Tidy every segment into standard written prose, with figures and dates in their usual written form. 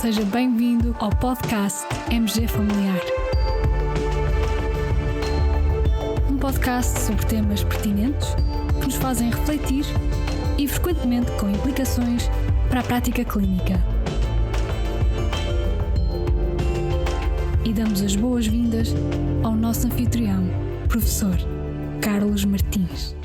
Seja bem-vindo ao podcast MG Familiar. Um podcast sobre temas pertinentes que nos fazem refletir e frequentemente com implicações para a prática clínica. E damos as boas-vindas ao nosso anfitrião, professor Carlos Martins.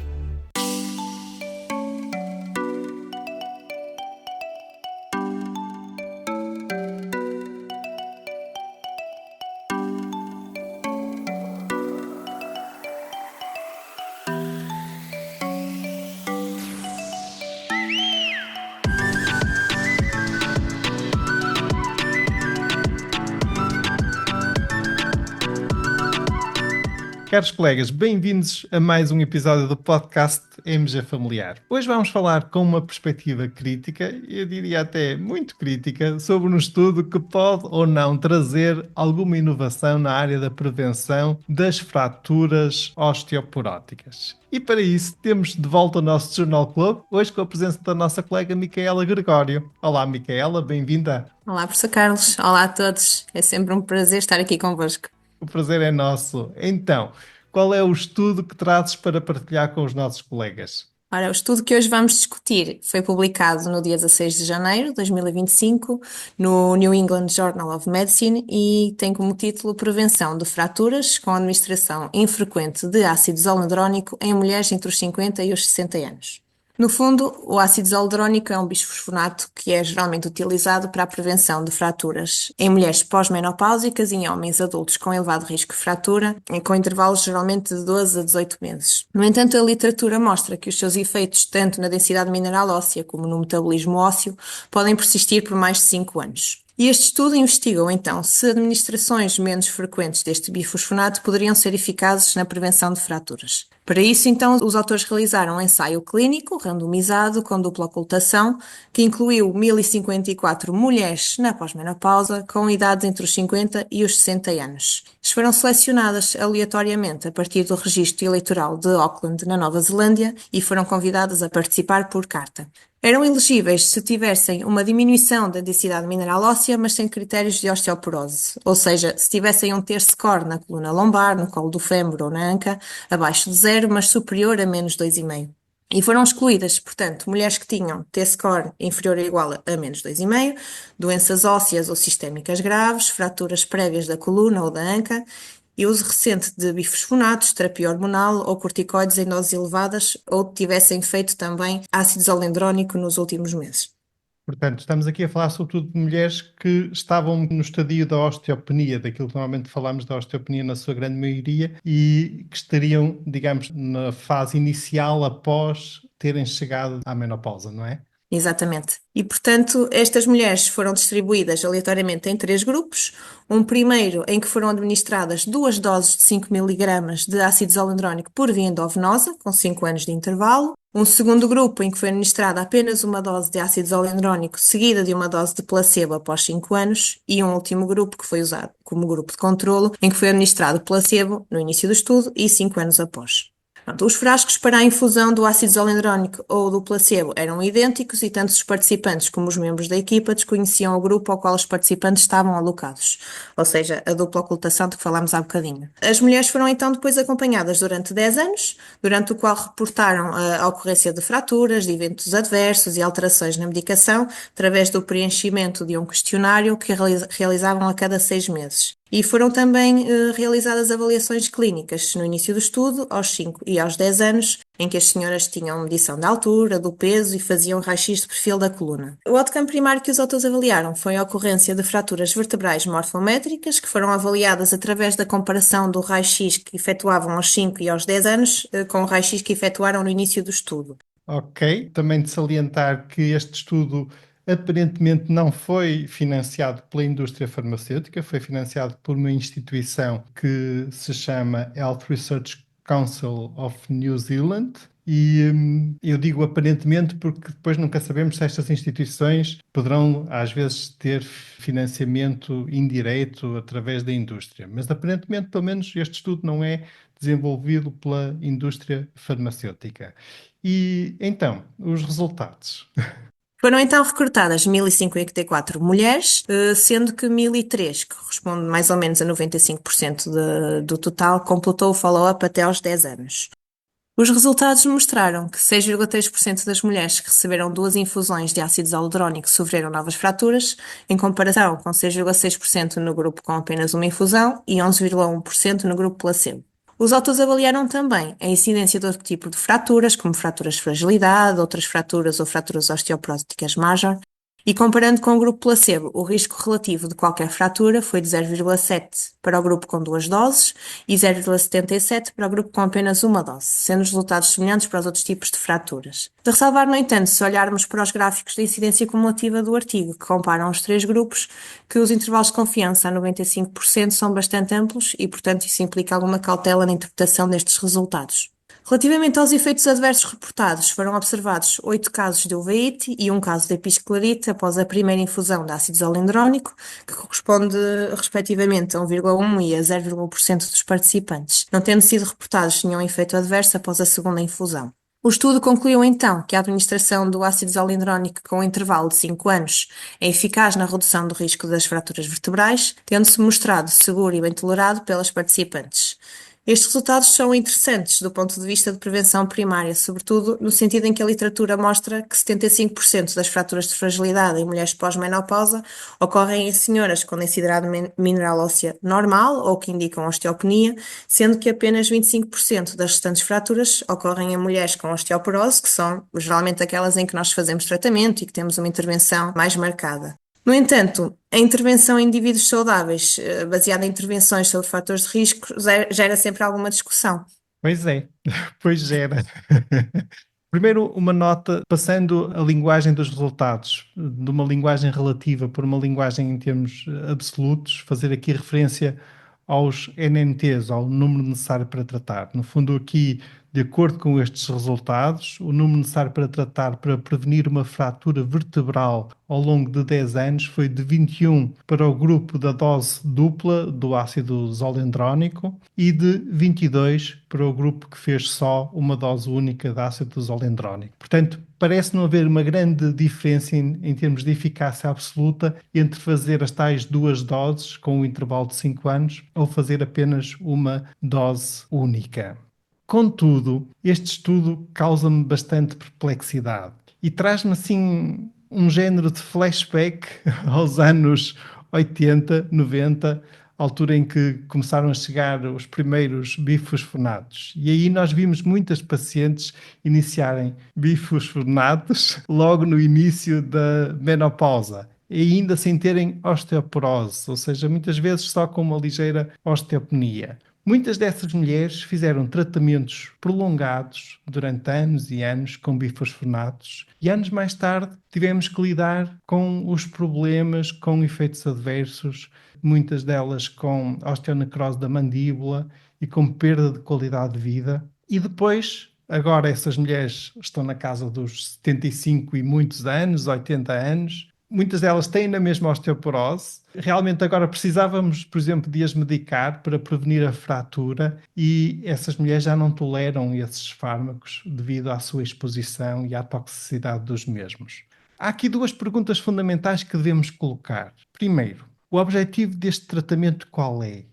Caros colegas, bem-vindos a mais um episódio do podcast MG Familiar. Hoje vamos falar com uma perspectiva crítica, eu diria até muito crítica, sobre um estudo que pode ou não trazer alguma inovação na área da prevenção das fraturas osteoporóticas. E para isso temos de volta o nosso Journal Club, hoje com a presença da nossa colega Micaela Gregório. Olá Micaela, bem-vinda. Olá, professor Carlos. Olá a todos. É sempre um prazer estar aqui convosco. O prazer é nosso. Então, qual é o estudo que trazes para partilhar com os nossos colegas? Ora, o estudo que hoje vamos discutir foi publicado no dia 16 de janeiro de 2025 no New England Journal of Medicine e tem como título Prevenção de fraturas com administração infrequente de ácido zoledrónico em mulheres entre os 50 e os 60 anos. No fundo, o ácido zoledrónico é um bisfosfonato que é geralmente utilizado para a prevenção de fraturas em mulheres pós-menopáusicas e em homens adultos com elevado risco de fratura, com intervalos geralmente de 12 a 18 meses. No entanto, a literatura mostra que os seus efeitos, tanto na densidade mineral óssea como no metabolismo ósseo, podem persistir por mais de 5 anos. E este estudo investigou, então, se administrações menos frequentes deste bifosfonato poderiam ser eficazes na prevenção de fraturas. Para isso, então, os autores realizaram um ensaio clínico randomizado com dupla ocultação, que incluiu 1.054 mulheres na pós-menopausa com idades entre os 50 e os 60 anos. Elas foram selecionadas aleatoriamente a partir do registro eleitoral de Auckland, na Nova Zelândia, e foram convidadas a participar por carta. Eram elegíveis se tivessem uma diminuição da densidade mineral óssea, mas sem critérios de osteoporose, ou seja, se tivessem um T-score na coluna lombar, no colo do fémur ou na anca, abaixo de 0, mas superior a menos 2,5. E foram excluídas, portanto, mulheres que tinham T-score inferior ou igual a menos 2,5, doenças ósseas ou sistémicas graves, fraturas prévias da coluna ou da anca, e uso recente de bifosfonatos, terapia hormonal ou corticoides em doses elevadas ou tivessem feito também ácido zoledrónico nos últimos meses. Portanto, estamos aqui a falar sobretudo de mulheres que estavam no estadio da osteopenia, daquilo que normalmente falamos da osteopenia na sua grande maioria, e que estariam, digamos, na fase inicial após terem chegado à menopausa, não é? Exatamente. E, portanto, estas mulheres foram distribuídas aleatoriamente em 3 grupos. Um primeiro em que foram administradas 2 doses de 5 mg de ácido zoledrónico por via endovenosa, com 5 anos de intervalo. Um segundo grupo em que foi administrada apenas uma dose de ácido zoledrónico, seguida de uma dose de placebo após 5 anos. E um último grupo que foi usado como grupo de controlo, em que foi administrado placebo no início do estudo e 5 anos após. Os frascos para a infusão do ácido zoledrónico ou do placebo eram idênticos e tanto os participantes como os membros da equipa desconheciam o grupo ao qual os participantes estavam alocados, ou seja, a dupla ocultação de que falámos há bocadinho. As mulheres foram então depois acompanhadas durante 10 anos, durante o qual reportaram a ocorrência de fraturas, de eventos adversos e alterações na medicação, através do preenchimento de um questionário que realizavam a cada 6 meses. E foram também realizadas avaliações clínicas no início do estudo, aos 5 e aos 10 anos, em que as senhoras tinham medição da altura, do peso e faziam raio-x de perfil da coluna. O outcome primário que os autores avaliaram foi a ocorrência de fraturas vertebrais morfométricas, que foram avaliadas através da comparação do raio-x que efetuavam aos 5 e aos 10 anos com o raio-x que efetuaram no início do estudo. Ok, também de salientar que este estudo aparentemente não foi financiado pela indústria farmacêutica, foi financiado por uma instituição que se chama Health Research Council of New Zealand. E eu digo aparentemente porque depois nunca sabemos se estas instituições poderão às vezes ter financiamento indireto através da indústria. Mas aparentemente, pelo menos, este estudo não é desenvolvido pela indústria farmacêutica. E então, os resultados. Foram então recrutadas 1.054 mulheres, sendo que 1.003, que corresponde mais ou menos a 95% do total, completou o follow-up até aos 10 anos. Os resultados mostraram que 6,3% das mulheres que receberam 2 infusões de ácido zoledrónico sofreram novas fraturas, em comparação com 6,6% no grupo com apenas uma infusão e 11,1% no grupo placebo. Os autores avaliaram também a incidência de outro tipo de fraturas, como fraturas de fragilidade, outras fraturas ou fraturas osteoporóticas major, e comparando com o grupo placebo, o risco relativo de qualquer fratura foi de 0,7 para o grupo com 2 doses e 0,77 para o grupo com apenas uma dose, sendo os resultados semelhantes para os outros tipos de fraturas. De ressalvar, no entanto, se olharmos para os gráficos de incidência cumulativa do artigo, que comparam os 3 grupos, que os intervalos de confiança a 95% são bastante amplos e, portanto, isso implica alguma cautela na interpretação destes resultados. Relativamente aos efeitos adversos reportados, foram observados 8 casos de uveíte e um caso de episclerite após a primeira infusão de ácido zoledrónico, que corresponde respectivamente a 1,1% e a 0,1% dos participantes, não tendo sido reportados nenhum efeito adverso após a segunda infusão. O estudo concluiu então que a administração do ácido zoledrónico com um intervalo de 5 anos é eficaz na redução do risco das fraturas vertebrais, tendo-se mostrado seguro e bem tolerado pelas participantes. Estes resultados são interessantes do ponto de vista de prevenção primária, sobretudo no sentido em que a literatura mostra que 75% das fraturas de fragilidade em mulheres pós-menopausa ocorrem em senhoras com densidade mineral óssea normal ou que indicam osteopenia, sendo que apenas 25% das restantes fraturas ocorrem em mulheres com osteoporose, que são geralmente aquelas em que nós fazemos tratamento e que temos uma intervenção mais marcada. No entanto, a intervenção em indivíduos saudáveis, baseada em intervenções sobre fatores de risco, gera sempre alguma discussão. Pois é, pois gera. Primeiro, uma nota, passando a linguagem dos resultados, de uma linguagem relativa por uma linguagem em termos absolutos, fazer aqui referência aos NNTs, ao número necessário para tratar. No fundo, aqui, de acordo com estes resultados, o número necessário para tratar para prevenir uma fratura vertebral ao longo de 10 anos foi de 21 para o grupo da dose dupla do ácido zoledrónico e de 22 para o grupo que fez só uma dose única de ácido zoledrónico. Portanto, parece não haver uma grande diferença em termos de eficácia absoluta entre fazer as tais 2 doses com um intervalo de 5 anos ou fazer apenas uma dose única. Contudo, este estudo causa-me bastante perplexidade e traz-me assim um género de flashback aos anos 80, 90, altura em que começaram a chegar os primeiros bifosfonatos. E aí nós vimos muitas pacientes iniciarem bifosfonatos logo no início da menopausa, e ainda sem terem osteoporose, ou seja, muitas vezes só com uma ligeira osteopenia. Muitas dessas mulheres fizeram tratamentos prolongados durante anos e anos com bifosfonatos e anos mais tarde tivemos que lidar com os problemas, com efeitos adversos, muitas delas com osteonecrose da mandíbula e com perda de qualidade de vida. E depois, agora essas mulheres estão na casa dos 75 e muitos anos, 80 anos. Muitas delas têm na mesma osteoporose. Realmente agora precisávamos, por exemplo, de as medicar para prevenir a fratura e essas mulheres já não toleram esses fármacos devido à sua exposição e à toxicidade dos mesmos. Há aqui 2 perguntas fundamentais que devemos colocar. Primeiro, o objetivo deste tratamento qual é?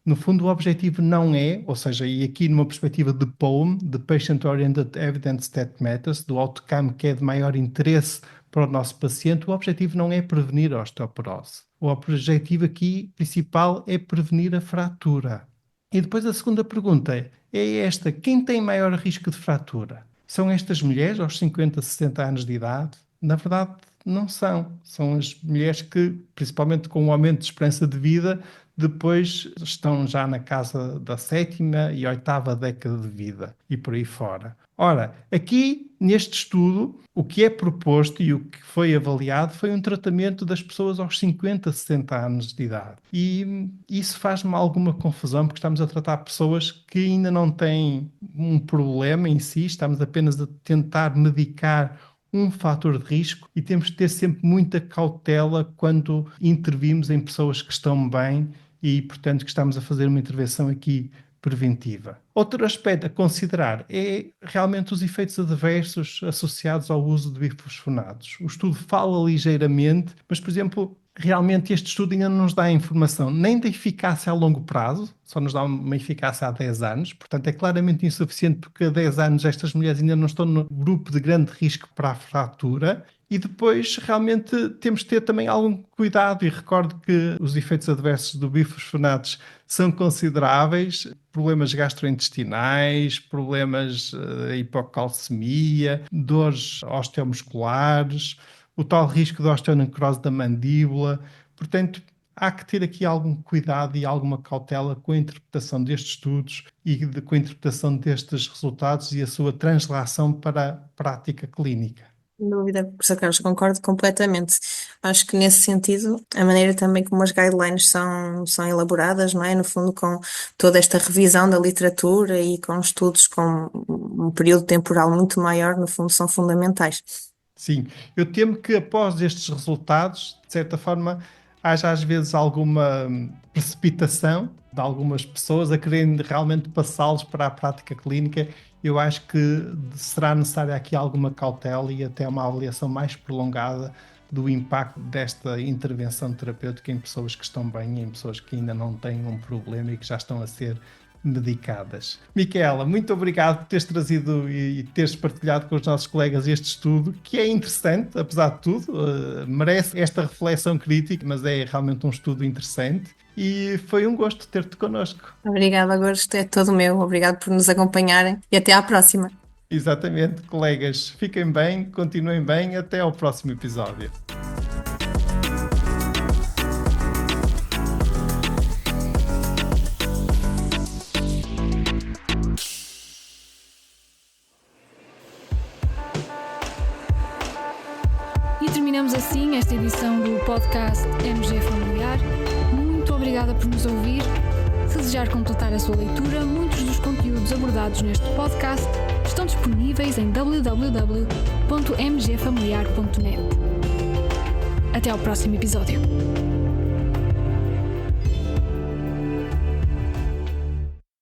No fundo, o objetivo não é, ou seja, e aqui numa perspectiva de POEM, de Patient Oriented Evidence That Matters, do outcome que é de maior interesse para o nosso paciente, o objetivo não é prevenir a osteoporose. O objetivo aqui principal é prevenir a fratura. E depois a segunda pergunta é esta: quem tem maior risco de fratura? São estas mulheres aos 50, 60 anos de idade? Na verdade, não são. São as mulheres que, principalmente com o aumento de esperança de vida, depois estão já na casa da 7ª e 8ª década de vida e por aí fora. Ora, aqui neste estudo, o que é proposto e o que foi avaliado foi um tratamento das pessoas aos 50, 60 anos de idade. E isso faz-me alguma confusão, porque estamos a tratar pessoas que ainda não têm um problema em si, estamos apenas a tentar medicar um fator de risco e temos de ter sempre muita cautela quando intervimos em pessoas que estão bem e, portanto, que estamos a fazer uma intervenção aqui preventiva. Outro aspecto a considerar é realmente os efeitos adversos associados ao uso de bifosfonados. O estudo fala ligeiramente, mas, por exemplo, realmente este estudo ainda não nos dá informação nem da eficácia a longo prazo, só nos dá uma eficácia há 10 anos, portanto é claramente insuficiente porque há 10 anos estas mulheres ainda não estão no grupo de grande risco para a fratura. E depois, realmente, temos de ter também algum cuidado, e recordo que os efeitos adversos do bifosfonados são consideráveis, problemas gastrointestinais, problemas de hipocalcemia, dores osteomusculares, o tal risco de osteonecrose da mandíbula. Portanto, há que ter aqui algum cuidado e alguma cautela com a interpretação destes estudos e com a interpretação destes resultados e a sua translação para a prática clínica. Sem dúvida, professor Carlos, concordo completamente. Acho que nesse sentido, a maneira também como as guidelines são elaboradas, não é? No fundo, com toda esta revisão da literatura e com estudos com um período temporal muito maior, no fundo, são fundamentais. Sim, eu temo que após estes resultados, de certa forma, haja às vezes alguma precipitação de algumas pessoas a quererem realmente passá-los para a prática clínica. Eu acho que será necessária aqui alguma cautela e até uma avaliação mais prolongada do impacto desta intervenção terapêutica em pessoas que estão bem e em pessoas que ainda não têm um problema e que já estão a ser medicadas. Micaela, muito obrigado por teres trazido e teres partilhado com os nossos colegas este estudo, que é interessante, apesar de tudo, merece esta reflexão crítica, mas é realmente um estudo interessante e foi um gosto ter-te connosco. Obrigada, gosto é todo meu. Obrigado por nos acompanharem e até à próxima. Exatamente, colegas. Fiquem bem, continuem bem, até ao próximo episódio. E terminamos assim esta edição do podcast MG Familiar. Muito obrigada por nos ouvir. Se desejar completar a sua leitura, muitos dos conteúdos abordados neste podcast estão disponíveis em www.mgfamiliar.net. Até ao próximo episódio.